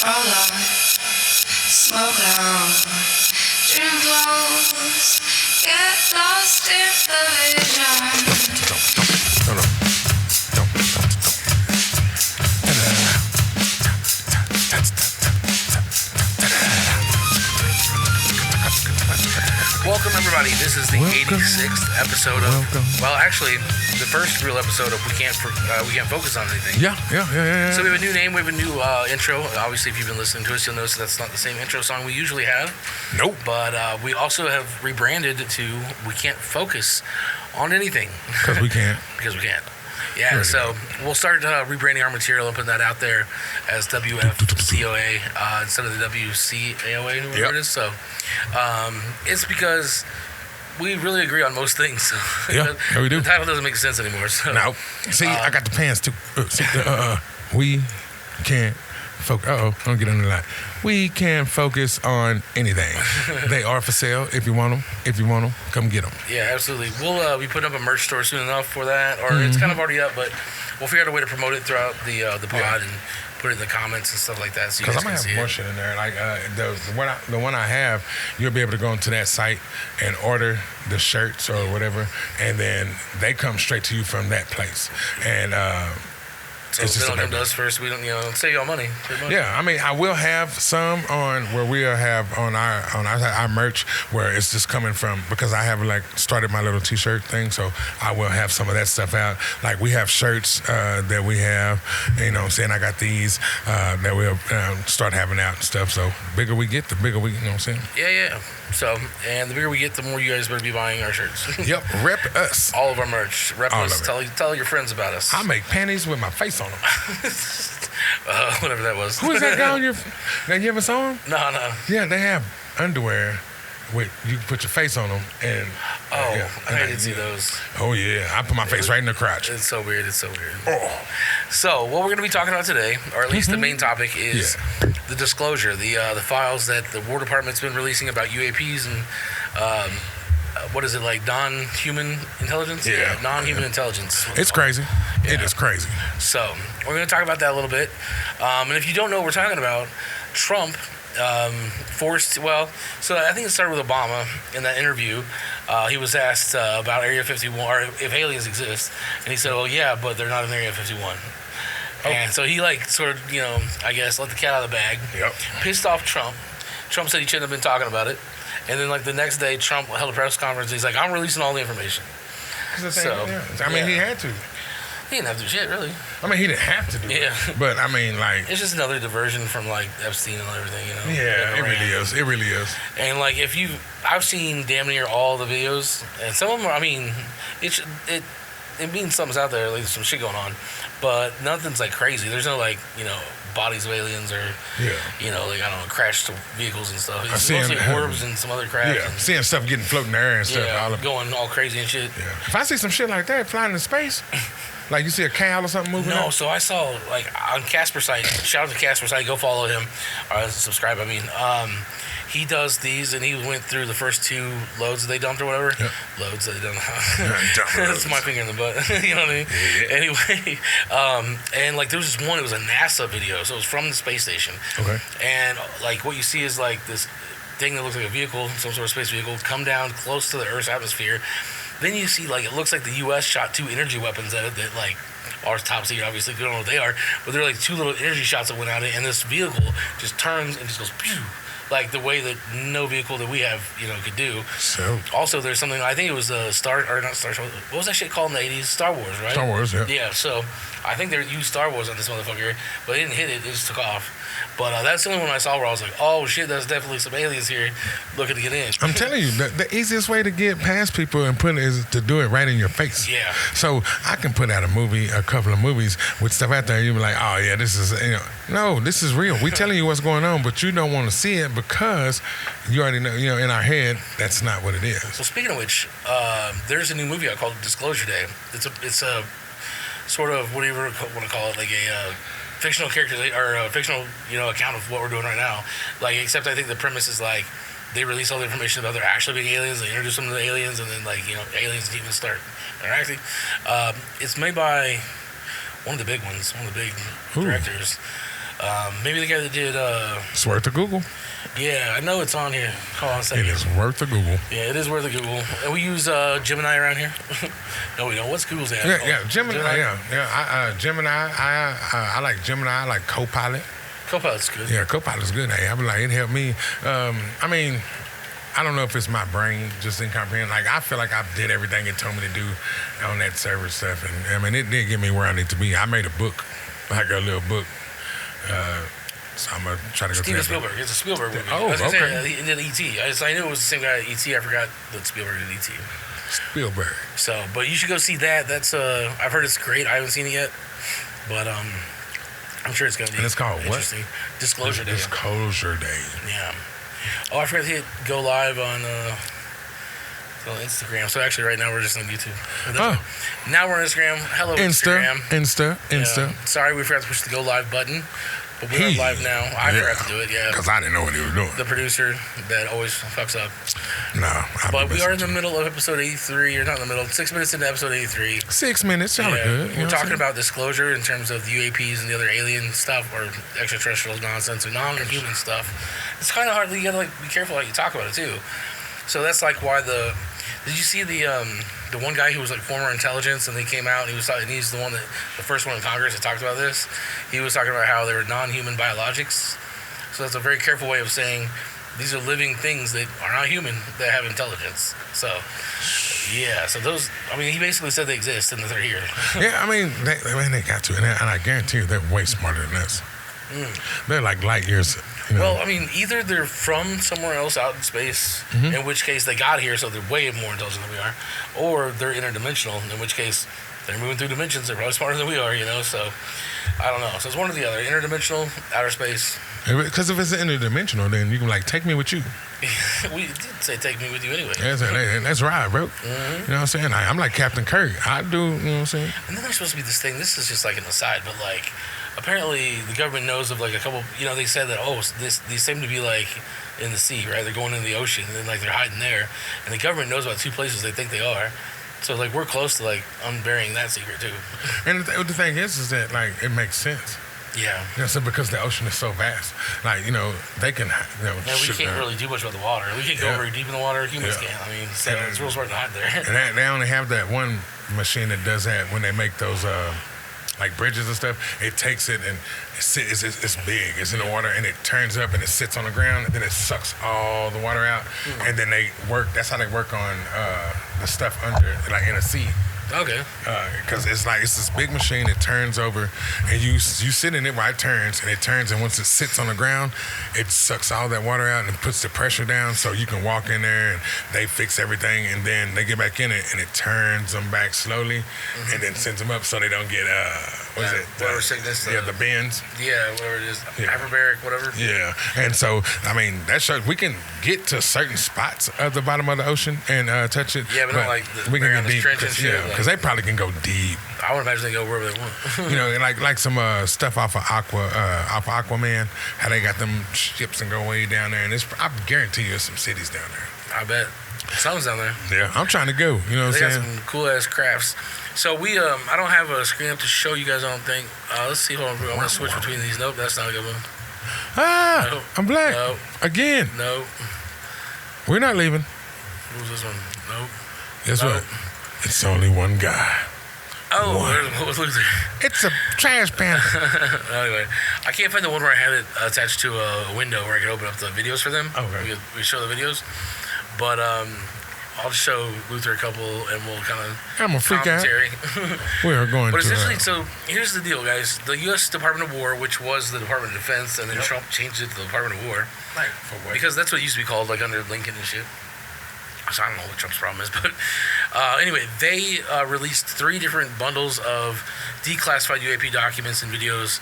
Roll on, smoke on, dream close, get lost in the vision. Welcome everybody. This is the 86th episode of. Well, actually, the first real episode of we can't focus on anything. Yeah. So we have a new name. We have a new intro. Obviously, if you've been listening to us, you'll notice that's not the same intro song we usually have. Nope. But we also have rebranded to We Can't Focus on Anything. Because we can't. Because we can't. Yeah, so we'll start rebranding our material and putting that out there as WFCOA instead of the WCAOA, whatever it is. So it's because we really agree on most things. Yeah, we do. The title doesn't make sense anymore. So. No. See, I got the pants too. We can't focus. I don't get under the line. We can't focus on anything. They are for sale if you want them. If you want them, come get them. Yeah, absolutely. We'll be putting up a merch store soon enough for that, or it's kind of already up, but we'll figure out a way to promote it throughout the pod and put it in the comments and stuff like that. So because I'm gonna have more shit in there. Like the one I have, you'll be able to go into that site and order the shirts or whatever, and then they come straight to you from that place. And so if they don't come to us first, we don't, save y'all money. Yeah, I mean, I will have some on where we'll have on our merch where it's just coming from, because I have started my little t-shirt thing, so I will have some of that stuff out. Like we have shirts that we have, you know what I'm saying? I got these that we'll start having out and stuff. So bigger we get, the bigger we, you know what I'm saying? Yeah. So, and the bigger we get, the more you guys better be buying our shirts. Yep, rep us. All of our merch. Rep us. Tell your friends about us. I make panties with my face on them. Whatever that was. Who is that guy on your... Now, you ever saw him? No. Yeah, they have underwear with you can put your face on them. And I didn't see those. Oh, yeah. I put my face right in the crotch. It's so weird. Oh. So, what we're going to be talking about today, or at least the main topic, is the disclosure, the files that the War Department's been releasing about UAPs and what is it, like non-human intelligence? Yeah. Non-human intelligence. It's crazy. Yeah. It is crazy. So, we're going to talk about that a little bit. And if you don't know what we're talking about, Trump so I think it started with Obama in that interview. He was asked about Area 51, or if aliens exist, and he said, "Oh yeah, but they're not in Area 51." Oh. And so he sort of, I guess, let the cat out of the bag. Yep. Pissed off Trump. Trump said he shouldn't have been talking about it. And then the next day, Trump held a press conference. He's like, "I'm releasing all the information." He had to. He didn't have to do shit, really. I mean, he didn't have to do it. But, I mean, it's just another diversion from, Epstein and everything, Yeah, it really is. It really is. And, I've seen damn near all the videos, and some of them, it means something's out there, there's some shit going on, but nothing's, crazy. There's no, bodies of aliens or, crashed vehicles and stuff. It's mostly orbs and some other crap. Yeah, seeing stuff floating in the air and stuff. Yeah, going all crazy and shit. Yeah. If I see some shit like that flying in space... Like you see a cow or something moving? No, so I saw on Casper's site. Shout out to Casper's site. Go follow him or subscribe. He does these, and he went through the first 2 loads that they dumped or whatever. Yep. Loads that they dumped. That's my finger in the butt. You know what I mean? Yeah. Anyway, and there was this one. It was a NASA video, so it was from the space station. Okay. And what you see is this thing that looks like a vehicle, some sort of space vehicle, come down close to the Earth's atmosphere. Then you see, it looks like the U.S. shot 2 energy weapons at it that, are top secret, obviously. We don't know what they are. But they're, 2 little energy shots that went at it, and this vehicle just turns and just goes, pew, the way that no vehicle that we have, could do. So. Also, there's something, I think it was not Star Wars. What was that shit called in the 80s? Star Wars, right? Star Wars, yeah. Yeah, so I think they used Star Wars on this motherfucker, but they didn't hit it. It just took off. But that's the only one I saw where I was like, oh, shit, there's definitely some aliens here looking to get in. I'm telling you, the easiest way to get past people and put it is to do it right in your face. Yeah. So I can put out a couple of movies with stuff out there, and you'll be like, oh, yeah, this is, no, this is real. We're telling you what's going on, but you don't want to see it because you already know, in our head, that's not what it is. Well, speaking of which, there's a new movie out called Disclosure Day. It's a sort of, whatever you want to call it, a fictional character or a fictional account of what we're doing right now, except I think the premise is they release all the information about there actually being aliens, they introduce them to the aliens, and then aliens even start interacting. It's made by one of the big ones, one of the big directors. Maybe the guy that did. It's worth the Google. Yeah, I know it's on here. Hold on a It second. is worth the Google. Yeah, it is worth a Google. And we use Gemini around here. No, we don't. What's Google's app? Yeah, Gemini. Gemini. I like Gemini. I like Copilot. Copilot's good. Yeah, Copilot's good. Hey, I be like, it helped me. I mean, I don't know if it's my brain just didn't comprehend. Like, I feel like I did everything it told me to do on that server stuff, and I mean, it did get me where I need to be. I made a book, like a little book. So I'm gonna try to go. Steven Spielberg. It's a Spielberg movie. Oh, I was gonna okay. say, he did E.T. I knew it was the same guy at E.T. I forgot that Spielberg did E.T. Spielberg. So, but you should go see that. That's I've heard it's great. I haven't seen it yet, but I'm sure it's gonna be. And it's called what? Interesting. Disclosure Day. Disclosure Day. Yeah. Oh, I forgot to hit go live on Instagram. So actually, right now we're just on YouTube. Now we're on Instagram. Hello, Instagram. Insta. Yeah. Sorry, we forgot to push the go live button, but we're live now. I forgot to do it. Yeah. Because I didn't know what he was doing. The producer that always fucks up. No. But we are in the middle of episode 83, or not in the middle, 6 minutes into episode 83. 6 minutes, y'all are good. We're talking about disclosure in terms of the UAPs and the other alien stuff or extraterrestrial nonsense or non-human stuff. It's kind of hard. You gotta be careful how you talk about it too. So that's like why did you see the one guy who was like former intelligence and they came out and he's the one that the first one in Congress that talked about this. He was talking about how they were non-human biologics. So that's a very careful way of saying these are living things that are not human that have intelligence. So yeah, so those, I mean, he basically said they exist and that they're here. Yeah, I mean, they got to, and I guarantee you they're way smarter than us. They're like light years. Well, I mean, either they're from somewhere else out in space, in which case they got here, so they're way more intelligent than we are, or they're interdimensional, in which case they're moving through dimensions. They're probably smarter than we are, So I don't know. So it's one or the other: interdimensional, outer space. Because if it's interdimensional, then you can take me with you. We did say take me with you anyway. That's right, bro. You know what I'm saying? I'm like Captain Kirk. I do. You know what I'm saying? And then there's supposed to be this thing. This is just like an aside, but apparently the government knows of a couple. They said that these seem to be in the sea, right? They're going in the ocean and they're hiding there, and the government knows about 2 places they think they are. So we're close to unburying that secret too. And the thing is that it makes sense. Yeah. So because the ocean is so vast, they can. Yeah, we can't really do much about the water. We can't go very deep in the water. Humans can't. I mean, it's real smart to hide there. And they only have that one machine that does that when they make those. Bridges and stuff, it takes it and it's big. It's in the water and it turns up and it sits on the ground and then it sucks all the water out. And then they work. That's how they work on the stuff under, in a sea. Okay. Because it's this big machine. It turns over, and you sit in it while it turns, and once it sits on the ground, it sucks all that water out and puts the pressure down, so you can walk in there and they fix everything, and then they get back in it, and it turns them back slowly, and then sends them up so they don't get water sickness. The bends. Yeah, whatever it is, hyperbaric, whatever. Yeah, and so I mean that shows we can get to certain spots at the bottom of the ocean and touch it. Yeah, but not we can get deep. trench and shit. Because they probably can go deep. I would imagine they go wherever they want. Like some stuff off of Aquaman, how they got them ships and go way down there, and I guarantee you there's some cities down there. I bet. Something's down there. Yeah, I'm trying to go. You know what I'm saying? They got some cool ass crafts. So I don't have a screen up to show you guys. I don't think. Let's see. Hold on. I'm gonna switch between these. Nope, that's not a good one. Nope. I'm black. Nope. Again. Nope. We're not leaving. Who's this one? Nope. Guess what? It's only one guy. Oh, what was Luther? It's a trash pan. Anyway, I can't find the one where I have it attached to a window where I can open up the videos for them. Okay. We show the videos, but I'll just show Luther a couple, and we'll kind of I'm a freak out. commentary. We are going But to. essentially, so here's the deal, guys. The U.S. Department of War, which was the Department of Defense, and then Trump changed it to the Department of War. Right. For what? Because that's what it used to be called, under Lincoln and shit. So I don't know what Trump's problem is, but anyway, they released 3 different bundles of declassified UAP documents and videos.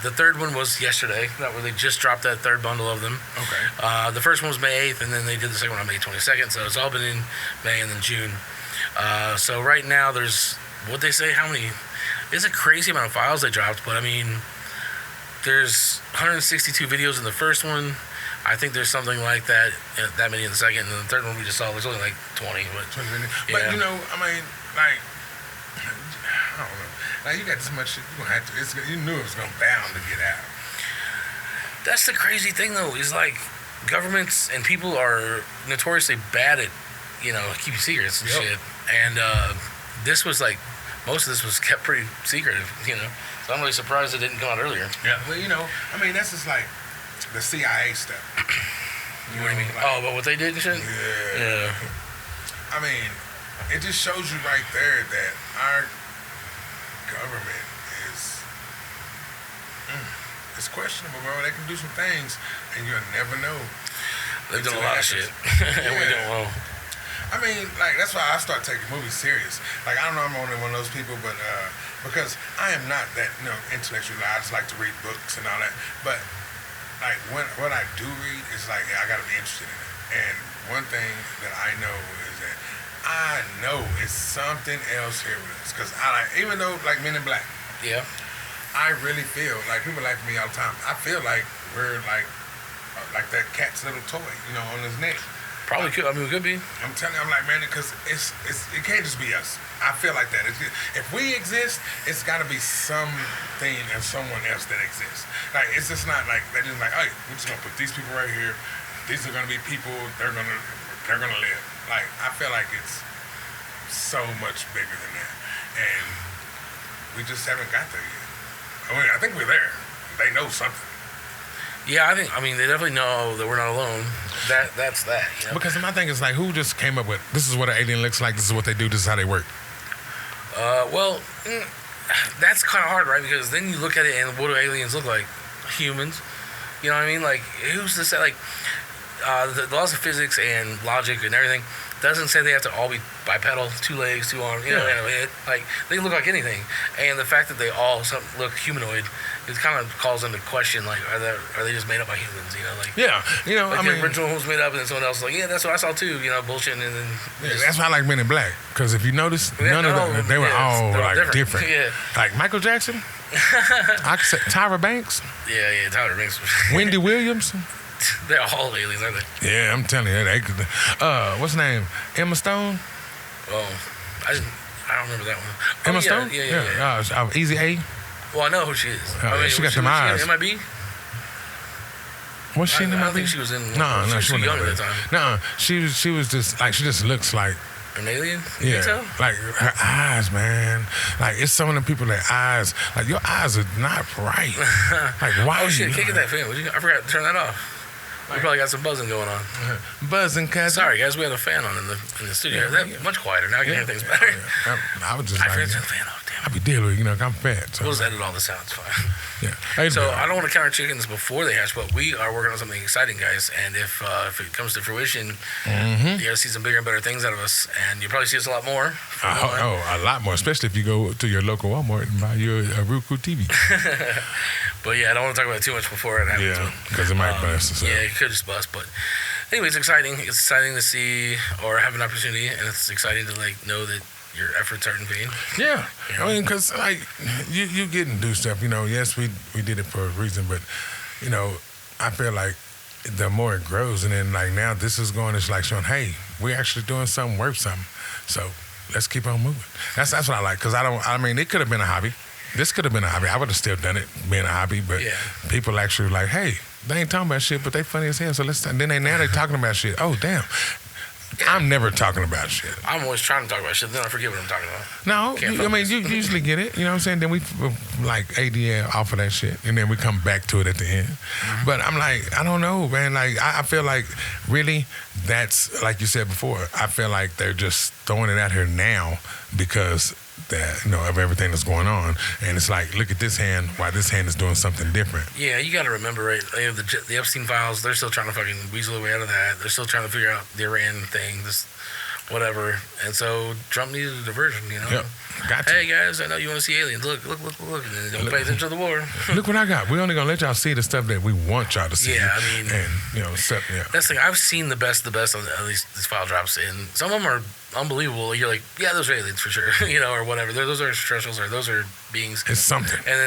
The third one was yesterday. They just dropped that third bundle of them. Okay. The first one was May 8th, and then they did the second one on May 22nd. So it's all been in May and then June. So right now there's, what they say, how many? It's a crazy amount of files they dropped, but I mean, there's 162 videos in the first one. I think there's something like that many in the second, and then the third one we just saw, there's only 20. But But yeah. I mean, I don't know. You got this much shit. You gonna have to. You knew it was gonna bound to get out. That's the crazy thing, though, is like governments and people are notoriously bad at, keeping secrets and shit. And this was like, most of this was kept pretty secretive. So I'm really surprised it didn't come out earlier. Yeah. Well, I mean, that's just like the CIA stuff. What do you mean? Like, but what they did and shit? Yeah. I mean, it just shows you right there that our government is it's questionable, bro. They can do some things, and you'll never know. They've done a lot of shit. And we don't know. I mean, like, that's why I start taking movies serious. Like, I don't know, I'm only one of those people, but because I am not that, intellectual. I just like to read books and all that. But, like, what I do read is, like, I got to be interested in it. And one thing that I know is that I know it's something else here with us. Because even though, like, Men in Black. Yeah. I really feel, like, people like me all the time. I feel like we're, like that cat's little toy, on his neck. Probably could. I mean, it could be. I'm telling you, I'm like, man, because it can't just be us. I feel like that. If we exist, it's got to be something and someone else that exists. Like, it's just not like they're just like, hey, we're just gonna put these people right here. These are gonna be people. They're gonna live. Like, I feel like it's so much bigger than that, and we just haven't got there yet. I mean, I think we're there. They know something. Yeah, I mean, they definitely know that we're not alone. That's that. Because my thing is, like, who just came up with, this is what an alien looks like, this is what they do, this is how they work? That's kind of hard, right? Because then you look at it and what do aliens look like? Humans. You know what I mean? Like, who's to say, like, the laws of physics and logic and everything doesn't say they have to all be bipedal, 2 legs, 2 arms. Like, they look like anything. And the fact that they all look humanoid, it kind of calls into question, like, are they just made up by humans? Like, I mean, the original was made up, and then someone else was like, yeah, that's what I saw too. Bullshit, and then that's why I like Men in Black, because if you notice, none of them, they were all like different. Yeah. Like Michael Jackson, I could say Tyra Banks. Yeah, Tyler Banks. Wendy Williams. They're all aliens, aren't they? Yeah, I'm telling you, they could. What's her name? Emma Stone. Oh, I don't remember that one. Emma Stone. Yeah. Easy A. Well, I know who she is. She got them eyes. She in MIB? Was she in MIB? I don't think she was in. No, she was too young at the time. No, she was just like, she just looks like an alien. Yeah, like her eyes, man. Like, it's some of the people that eyes, like, your eyes are not right. Like, why? Oh shit! Can't get that fan. I forgot to turn that off. We probably got some buzzing going on. Buzzing, cuz. Sorry, guys. We had a fan on in the studio. Much quieter. Now I can hear things better. I was just I forgot to turn the fan off. Damn. I be dealing with, I'm fat. So. We'll just edit all this out. It's fine. Yeah. So I don't want to count our chickens before they hatch, but we are working on something exciting, guys. And if it comes to fruition, you're gonna see some bigger and better things out of us, and you'll probably see us a lot more. A lot more, especially if you go to your local Walmart and buy your Roku TV. But yeah, I don't want to talk about it too much before it happens. Yeah, because it might bust us up. Yeah, it could just bust. But anyway, it's exciting. It's exciting to see or have an opportunity, and it's exciting to know that your efforts are in vain. Yeah, I mean, because like you get and do stuff. Yes, we did it for a reason, but I feel like the more it grows, and then like now this is going, it's like showing, hey, we're actually doing something worth something. So let's keep on moving. That's what I like, because I mean, it could have been a hobby. This could have been a hobby. I would have still done it, being a hobby, but people actually like, hey, they ain't talking about shit, but they funny as hell, so let's. And then now they're talking about shit. Oh, damn. I'm never talking about shit. I'm always trying to talk about shit, then I forget what I'm talking about. No, I mean, you usually get it, you know what I'm saying? Then we, like, ADL off of that shit, and then we come back to it at the end. Mm-hmm. But I'm like, I don't know, man. Like, I feel like, really, that's, like you said before, I feel like they're just throwing it out here now because that of everything that's going on, and it's like, look at this hand, why this hand is doing something different. Yeah, you got to remember, right? The Epstein files, they're still trying to fucking weasel their way out of that. They're still trying to figure out the Iran thing, this whatever. And so Trump needed a diversion, Yep. Gotcha. Hey guys, I know you want to see aliens. Look, and then don't pay attention to the war. Look what I got. We're only gonna let y'all see the stuff that we want y'all to see. Yeah, I mean, and stuff. Yeah. That's the thing. I've seen the best on at least these file drops, and some of them are unbelievable. You're like, yeah, those are aliens for sure, or whatever. Those are extraterrestrials, or those are beings. It's something. And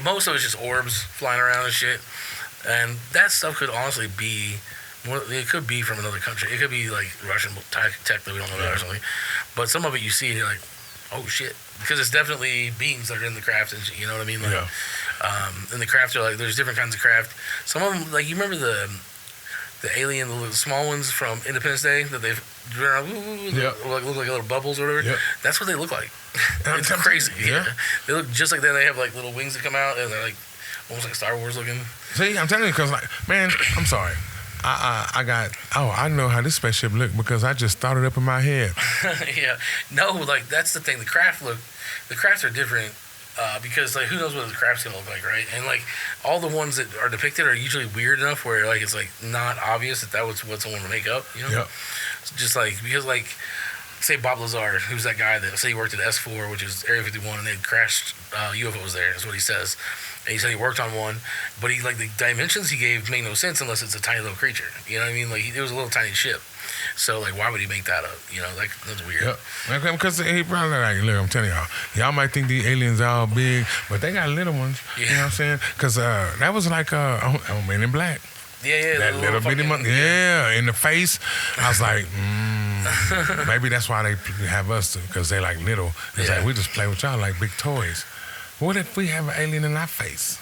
most of it's just orbs flying around and shit. And that stuff could honestly be. It could be from another country. It could be like Russian tech that we don't know about or something. But some of it you see, and you're like, oh shit, because it's definitely beings that are in the craft, and you know what I mean. Like, Yeah. in the craft, are like there's different kinds of craft. Some of them, like you remember the alien, the little small ones from Independence Day that they've driven around, like look like little bubbles or whatever. Yep. That's what they look like. I'm It's telling crazy. you, yeah. They look just like that. They have like little wings that come out, and they're like almost like Star Wars looking. See, I'm telling you, because, like, man, I'm sorry. I know how this spaceship looked because I just thought it up in my head. Yeah. No, like that's the thing. The crafts are different. Because like who knows what the craft's gonna look like, right? And like all the ones that are depicted are usually weird enough where like it's like not obvious that was what someone would make up, you know? Yep. Just like because like say Bob Lazar, who's that guy that say he worked at S4, which is Area 51, and they had crashed UFOs there. That's what he says. And he said he worked on one, but he like the dimensions he gave make no sense unless it's a tiny little creature. You know what I mean? Like it was a little tiny ship. So like, why would he make that up? You know, like that's weird. Yep. Because he probably like, look, I'm telling y'all might think these aliens are all big, but they got little ones. Yeah. You know what I'm saying? Because that was like Men in Black. Yeah. That little bitty monkey. Yeah, in the face. I was like, maybe that's why they have us, because they like little. It's like we just play with y'all like big toys. What if we have an alien in our face?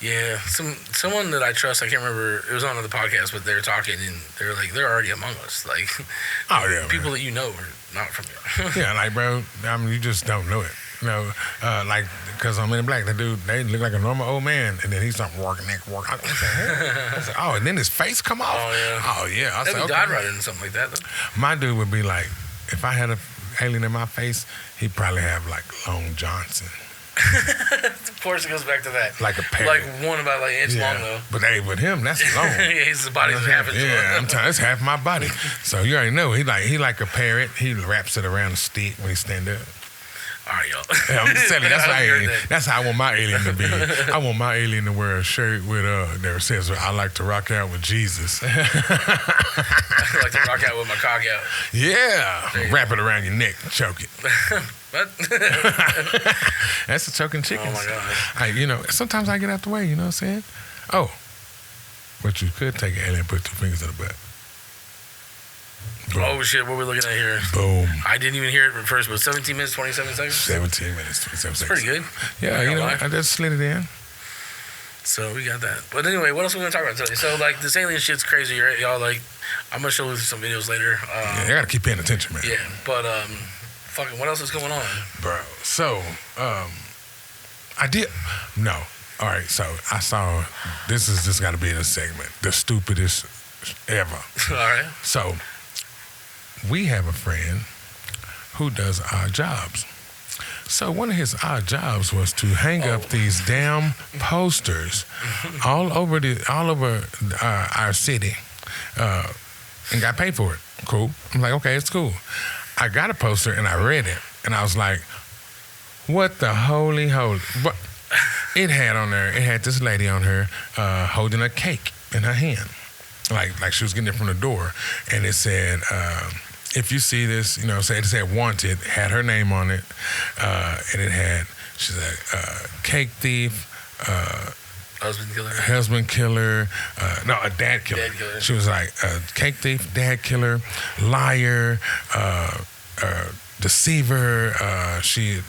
Yeah, someone that I trust, I can't remember, it was on another podcast, but they were talking and they're like, they're already among us. Like, people that you know are not from here. Yeah, like, bro, I mean, you just don't know it. You know, like, because I'm in black, they look like a normal old man, and then he starts walking. I said, oh, and then his face come off? Oh, yeah. I said, okay. God riding and something like that, though. My dude would be like, if I had an alien in my face, he'd probably have, like, Long Johnson. Of course, it goes back to that. Like a parrot. Like one about like inch long though. But hey, with him, that's long. Yeah, his body's half inch long. Yeah, I'm telling you, it's half my body. So you already know he like a parrot. He wraps it around a stick when he stand up. All right, y'all. Yeah, I'm just telling you, that's how I want my alien to be. I want my alien to wear a shirt with that says, "I like to rock out with Jesus." I like to rock out with my cock out. Yeah, wrap it around your neck, and choke it. What? That's the choking chickens. Oh my God. Sometimes I get out the way. You know what I'm saying? Oh, but you could take an alien and put 2 fingers in the butt. Boom. Oh shit! What are we looking at here? Boom. I didn't even hear it at first, but 17 minutes, 27 seconds. 17 minutes, 27 seconds. Pretty good. Yeah, I just slid it in. So we got that. But anyway, what else are we gonna talk about today? So like this alien shit's crazy, right? Y'all like, I'm gonna show you some videos later. Yeah, you gotta keep paying attention, man. Yeah, but fucking, what else is going on, bro? So, I did no. All right, so I saw this is just got to be in a segment, the stupidest ever. All right. So, we have a friend who does odd jobs. So one of his odd jobs was to hang up these damn posters all over our city, and got paid for it. Cool. I'm like, okay, it's cool. I got a poster and I read it, and I was like, what the holy? What? It had on there. It had this lady on her holding a cake in her hand, like she was getting it from the door, and it said. If you see this, it said wanted, had her name on it, and it had, she said, cake thief, husband killer, a dad killer. She was like, cake thief, dad killer, liar, deceiver, she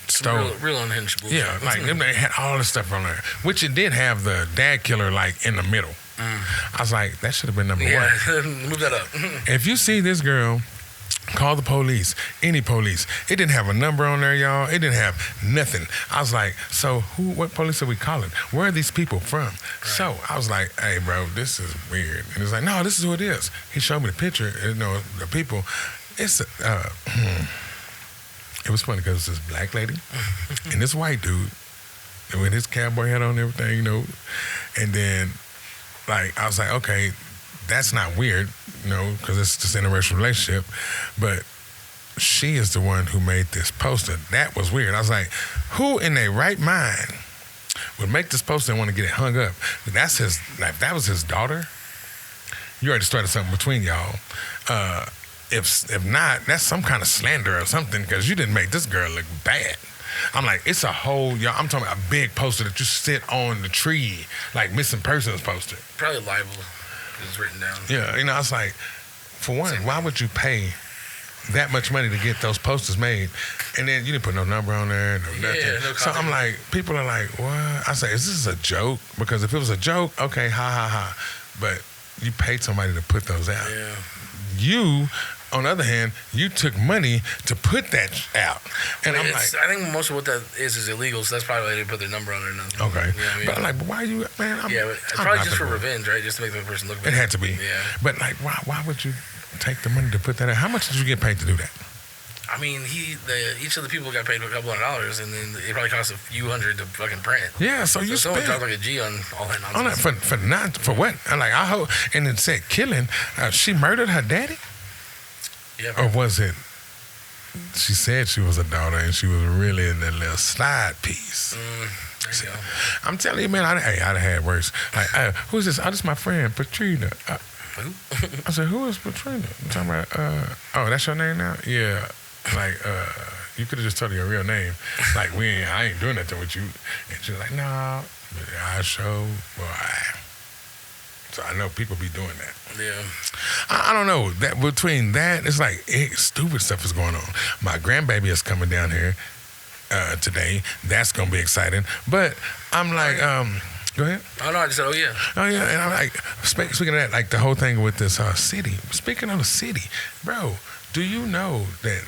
stole. Real unhinged bullshit. Yeah, like they had all this stuff on there, which it did have the dad killer like in the middle. I was like, that should have been number one. Yeah, move that up. If you see this girl, call the police, any police. It didn't have a number on there, y'all. It didn't have nothing. I was like, so what police are we calling? Where are these people from? Right. So I was like, hey, bro, this is weird. And he's like, no, this is who it is. He showed me the picture, the people. It's, it was funny because it's this black lady and this white dude with his cowboy hat on and everything, and then, like, I was like, okay, that's not weird, because it's just an interracial relationship. But she is the one who made this poster. That was weird. I was like, who in their right mind would make this poster and want to get it hung up? That's his. Like, that was his daughter. You already started something between y'all. If not, that's some kind of slander or something, because you didn't make this girl look bad. I'm like, it's a whole, I'm talking about a big poster that you sit on the tree, like missing persons poster. Probably libel, because it's written down. Yeah, I was like, for one, why would you pay that much money to get those posters made, and then you didn't put no number on there, no nothing. no So I'm like, people are like, what? I say, is this a joke? Because if it was a joke, okay, ha ha ha. But you paid somebody to put those out. Yeah. You, on the other hand, you took money to put that out, and I'm like, I think most of what that is illegal, so that's probably why they didn't put their number on it or nothing. okay, You know what I mean? but I'm like, but why you, man? But it's probably just for revenge, right? Just to make the person look It better. had to be. Yeah. But like, why would you take the money to put that out? How much did you get paid to do that? I mean, each of the people got paid a couple $100s, and then it probably cost a few hundred to fucking print. Yeah, so you someone spent dropped like a G on all that on nonsense. that for what? I'm like, I hope, and it said killing. She murdered her daddy, Yeah. or was it? She said she was a daughter, and she was really in that little slide piece. There you go. I'm telling you, man, I'd have had worse. Like, who's this? Oh, this is my friend, Patrina. Who? I said, who is Patrina? I'm talking about, oh, that's your name now? Yeah. Like, you could have just told her your real name. Like, I ain't doing nothing with you. And she was like, nah, I show, boy. So I know people be doing that. Yeah. I don't know. That between that, it's like stupid stuff is going on. My grandbaby is coming down here today. That's gonna be exciting. But I'm like, go ahead. Oh no, I just said, oh yeah. Oh yeah, and I'm like, speaking of that, like the whole thing with this city. Speaking of the city, bro, do you know that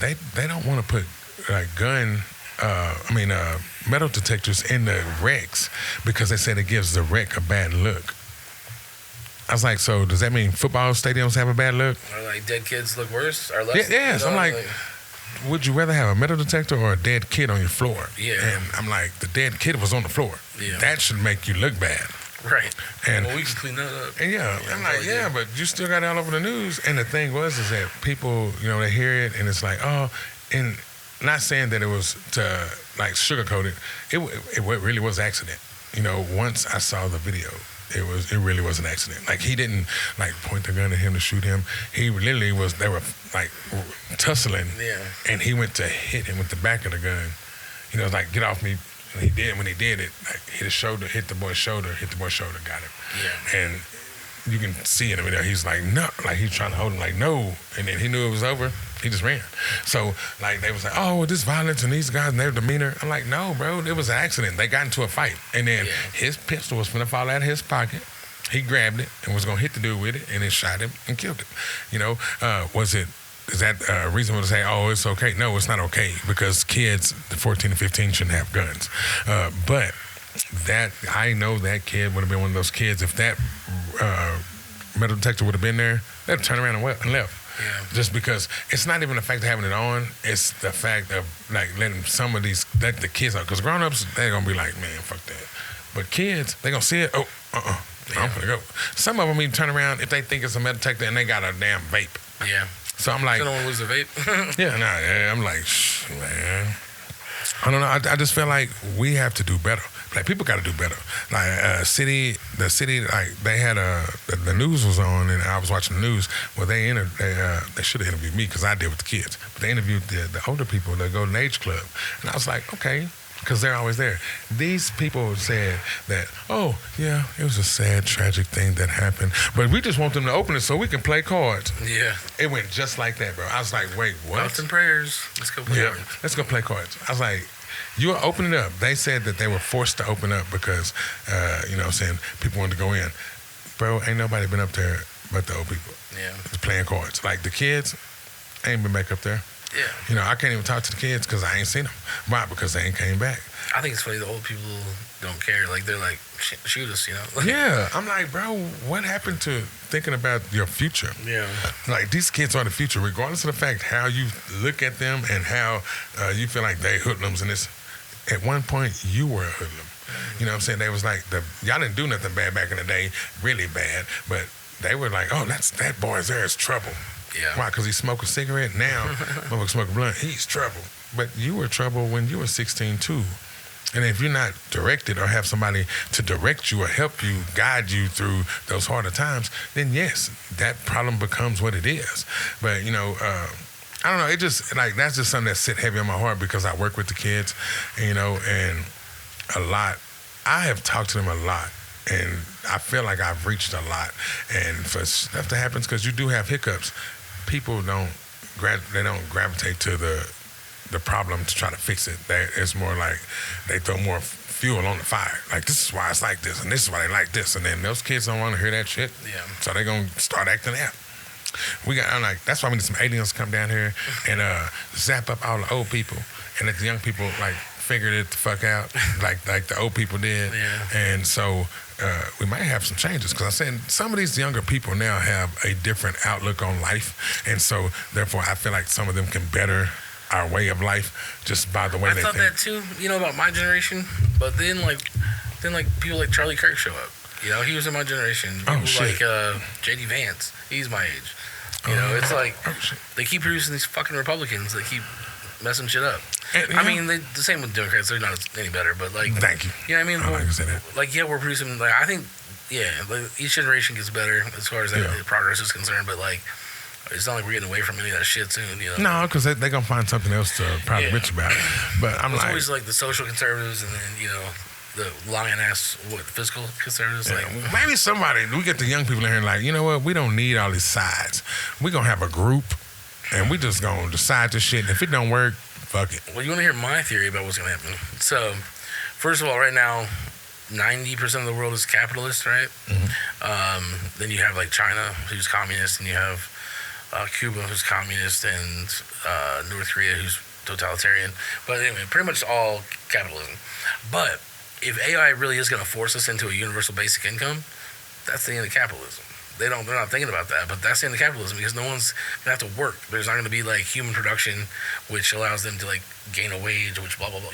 they don't want to put like metal detectors in the wrecks because they said it gives the wreck a bad look. I was like, so does that mean football stadiums have a bad look? Or like dead kids look worse or less? Yes. I'm like, would you rather have a metal detector or a dead kid on your floor? Yeah. And I'm like, the dead kid was on the floor. Yeah. That should make you look bad. Right. And well, we can clean that up. And I'm like, yeah, but you still got it all over the news. And the thing is that people, they hear it and it's like, oh, and not saying that it was to like sugarcoat it. It really was an accident. Once I saw the video, it really was an accident. Like he didn't like point the gun at him to shoot him. He literally they were like tussling. Yeah. And he went to hit him with the back of the gun. Like get off me. And he did. When he did it, like hit the boy's shoulder, got him. Yeah. And you can see in the video, he's like, no, like he's trying to hold him, like, no. And then he knew it was over. He just ran. So, like, they was like, oh, this violence and these guys and their demeanor. I'm like, no, bro, it was an accident. They got into a fight. And then his pistol was gonna fall out of his pocket. He grabbed it and was gonna hit the dude with it and then shot him and killed him. Is that reasonable to say, oh, it's okay? No, it's not okay because kids, 14 to 15, shouldn't have guns. But I know that kid would have been one of those kids. If that metal detector would have been there, they'd turn around and left. Yeah. Just because it's not even the fact of having it on, it's the fact of like letting some of let the kids out. Because grown-ups, they're going to be like, man, fuck that. But kids, they're going to see it, I'm going to go. Some of them even turn around if they think it's a metal detector and they got a damn vape. Yeah. So I'm like, I don't want to lose the vape. I'm like, man. I don't know. I just feel like we have to do better. Like people got to do better. Like the city, like they had the news was on, and I was watching the news. Well, they should have interviewed me because I did with the kids, but they interviewed the older people that go to the age club, and I was like, okay. Because they're always there. These people said that, oh, yeah, it was a sad, tragic thing that happened. But we just want them to open it so we can play cards. Yeah. It went just like that, bro. I was like, wait, what? Thoughts and prayers. Let's go play cards. Let's go play cards. I was like, you open it up. They said that they were forced to open up because, people wanted to go in. Bro, ain't nobody been up there but the old people. Yeah. Playing cards. Like the kids ain't been back up there. Yeah. I can't even talk to the kids because I ain't seen them. Why? Because they ain't came back. I think it's funny the old people don't care. Like they're like, shoot us, Yeah. I'm like, bro, what happened to thinking about your future? Yeah. Like these kids are the future, regardless of the fact how you look at them and how you feel like they hoodlums and this. At one point, you were a hoodlum. You know what I'm saying? They was like, y'all didn't do nothing bad back in the day, really bad, but they were like, oh, that boy's there is trouble. Yeah. Why? Because he smoked a cigarette. Now, motherfucker smoke a blunt. He's trouble. But you were trouble when you were 16 too. And if you're not directed or have somebody to direct you or help you, guide you through those harder times, then yes, that problem becomes what it is. But I don't know. It just like that's just something that sit heavy on my heart because I work with the kids, and a lot. I have talked to them a lot. And I feel like I've reached a lot. And for stuff that happens, because you do have hiccups, people don't gravitate to the problem to try to fix it. It's more like they throw more fuel on the fire. Like, this is why it's like this, and this is why they like this, and then those kids don't want to hear that shit. Yeah. So they gonna start acting out. I'm like, that's why we need some aliens to come down here and zap up all the old people, and let the young people like figured it the fuck out, like the old people did. Yeah. And so we might have some changes, because I'm saying some of these younger people now have a different outlook on life, and so therefore I feel like some of them can better our way of life just by the way they think. I thought that too, about my generation, but then people like Charlie Kirk show up. He was in my generation. People like J.D. Vance, he's my age. It's like they keep producing these fucking Republicans that keep messing shit up. And, I mean, the same with Democrats. They're not any better, but like, thank you. You know what I mean? I like to say that. Like, yeah, we're producing. Like, I think, like, each generation gets better as far as progress is concerned. But like, it's not like we're getting away from any of that shit soon. No, because they're gonna find something else to probably bitch about. But it's always like the social conservatives, and then the lion ass fiscal conservatives. Yeah, like, maybe we get the young people in here and like, you know what? We don't need all these sides. We're gonna have a group, and we just gonna decide this shit. And if it don't work, fuck it. Well, you want to hear my theory about what's gonna happen? So, first of all, right now, 90% of the world is capitalist, right? Mm-hmm. Then you have like China, who's communist, and you have Cuba, who's communist, and North Korea, who's totalitarian. But anyway, pretty much all capitalism. But if AI really is going to force us into a universal basic income, that's the end of capitalism. They're not thinking about that, but that's the end of capitalism, because no one's going to have to work. There's not going to be like human production, which allows them to like gain a wage, which blah blah blah.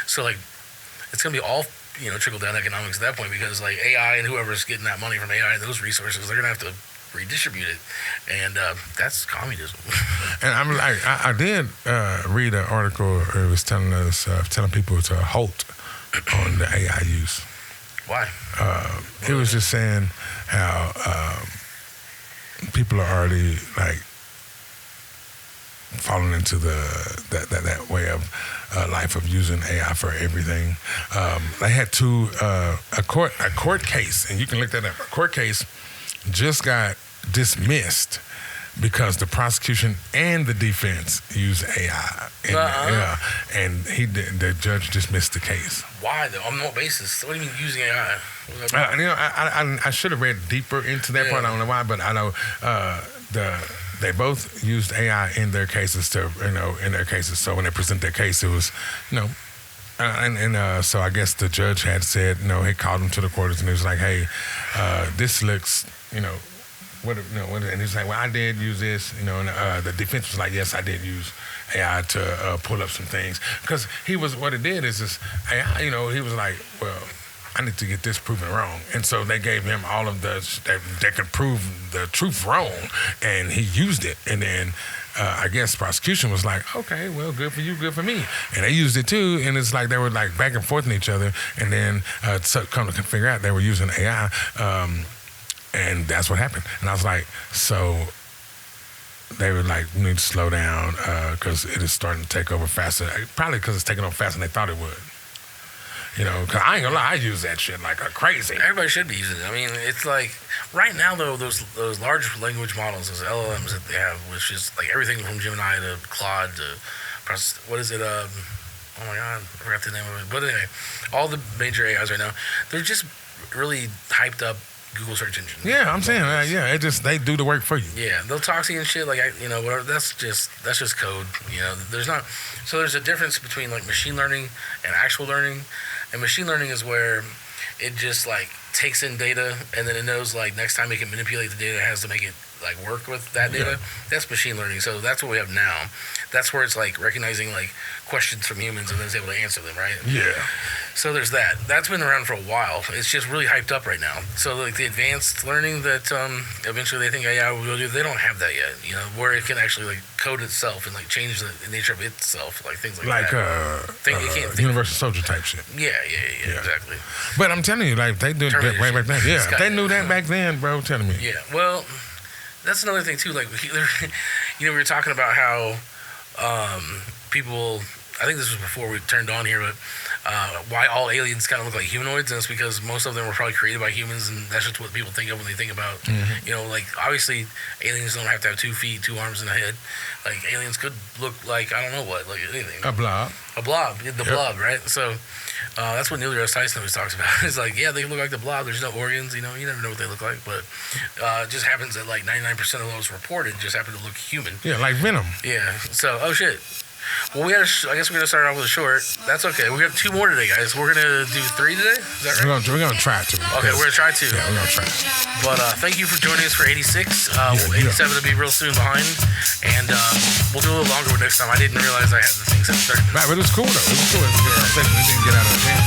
So like it's going to be all trickle down economics at that point, because like AI and whoever's getting that money from AI and those resources, they're going to have to redistribute it, and that's communism. And I'm like, I did read an article. It was telling people to halt on the AI use. Why? It was just saying how people are already like falling into that way of life of using AI for everything. They had a court case, and you can look that up. A court case just got dismissed because the prosecution and the defense used AI. And the judge dismissed the case. Why though? On what basis? What do you mean using AI? I should have read deeper into that part. I don't know why, but I know they both used AI in their cases So when they present their case, it was so I guess the judge had said, he called them to the court and he was like, hey, this looks, and he's like, well, I did use this, and the defense was like, yes, I did use AI to pull up some things, because what it did is this AI, he was like, well, I need to get this proven wrong, and so they gave him all of they could prove the truth wrong, and he used it, and then I guess prosecution was like, okay, well, good for you, good for me, and they used it too, and it's like they were like back and forth in each other, and then come to figure out they were using AI. And that's what happened. And I was like, so they were like, we need to slow down because it is starting to take over faster. Probably because it's taking over faster than they thought it would. Because I ain't gonna lie, I use that shit like a crazy. Everybody should be using it. I mean, it's like, right now though, those large language models, those LLMs that they have, which is like everything from Gemini to Claude to, what is it? Oh my God, I forgot the name of it. But anyway, all the major AIs right now, they're just really hyped up Google search engine. Yeah, I'm saying, they do the work for you. Yeah, they'll talk to you and shit, like, whatever. That's just code. There's a difference between like machine learning and actual learning. And machine learning is where it just like takes in data, and then it knows like next time it can manipulate the data, it has to make it like work with that data. Yeah. That's machine learning. So that's what we have now. That's where it's like recognizing like questions from humans and then it's able to answer them, right? Yeah. So there's that. That's been around for a while. It's just really hyped up right now. So like the advanced learning that eventually they think AI will do, they don't have that yet. Where it can actually like code itself and like change the nature of itself, like things like that. Universal Soldier type shit. Yeah, exactly. But I'm telling you, like they did that way back then. Yeah, they knew that back then, bro. Telling me. Yeah. Well, that's another thing too. Like we were talking about how people I think this was before we turned on here, but why all aliens kind of look like humanoids, and it's because most of them were probably created by humans, and that's just what people think of when they think about, like obviously aliens don't have to have 2 feet, 2 arms, and a head. Like aliens could look like I don't know what, like anything. A blob. A blob, the blob, right? So that's what Neil deGrasse Tyson always talks about. It's like, yeah, they look like the blob. There's no organs, you never know what they look like, but it just happens that like 99% of those reported just happen to look human. Yeah, like Venom. Yeah. So, oh shit. Well, I guess we're gonna start off with a short. That's okay. We got 2 more today, guys. We're gonna do 3 today. Is that right? We're gonna try to. Okay, we're gonna try 2. Yeah, we're gonna try. But thank you for joining us for 86. 87 will be real soon behind, and we'll do a little longer next time. I didn't realize I had the thing set to 30 minutes. Right, but it was cool though. It was cool. It didn't get out of hand.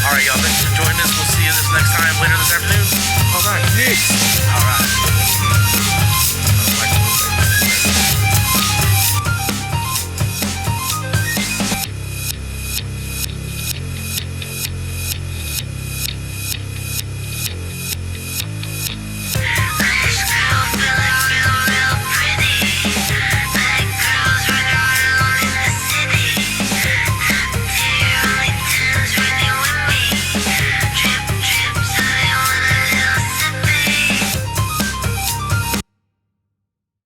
All right, y'all. Thanks for joining us. We'll see you this next time later this afternoon. All right. Yes. All right.